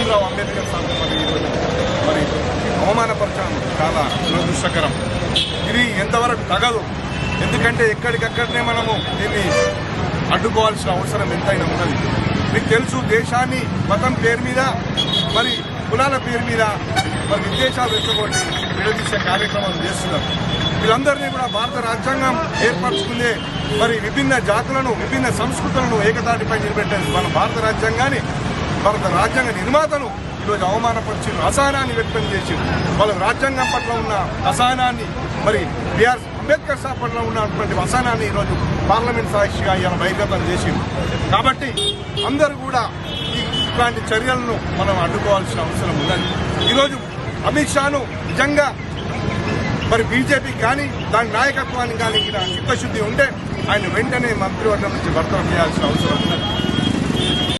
Bhimrao Ambedkar sir మరి అవమానపరచడం చాలా దురదృష్టకరం. ఇది ఎంతవరకు తగదు. ఎందుకంటే ఎక్కడికక్కడనే మనము దీన్ని అడ్డుకోవాల్సిన అవసరం ఎంతైనా ఉన్నది. మీకు తెలుసు, దేశాన్ని మతం పేరు మీద మరి కులాల పేరు మీద మరి విద్వేషాలు రెచ్చగొట్టి విడదీసే కార్యక్రమాలు చేస్తున్నారు. వీళ్ళందరినీ కూడా భారత రాజ్యాంగం ఏర్పరచుకుందే మరి విభిన్న జాతులను, విభిన్న సంస్కృతులను ఏకతాటిపై నిలబెట్టేది మన భారత రాజ్యాంగాన్ని, భారత రాజ్యాంగ నిర్మాతను ఈరోజు అవమానపరిచి అసహనాన్ని వ్యక్తం చేసి వాళ్ళ రాజ్యాంగం పట్ల ఉన్న అసహనాన్ని, మరి బిఆర్ అంబేద్కర్ సార్ పట్ల ఉన్నటువంటి అసహనాన్ని ఈరోజు పార్లమెంట్ సాక్షిగా ఇలా బహిర్గతం చేసింది. కాబట్టి అందరూ కూడా ఇట్లాంటి చర్యలను మనం అడ్డుకోవాల్సిన అవసరం ఉన్నది. ఈరోజు అమిత్ షాను నిజంగా మరి బీజేపీ కానీ దాని నాయకత్వానికి కానీ చిత్తశుద్ధి ఉంటే ఆయన వెంటనే మంత్రివర్గం నుంచి బర్తరఫ్ చేయాల్సిన అవసరం ఉన్నది.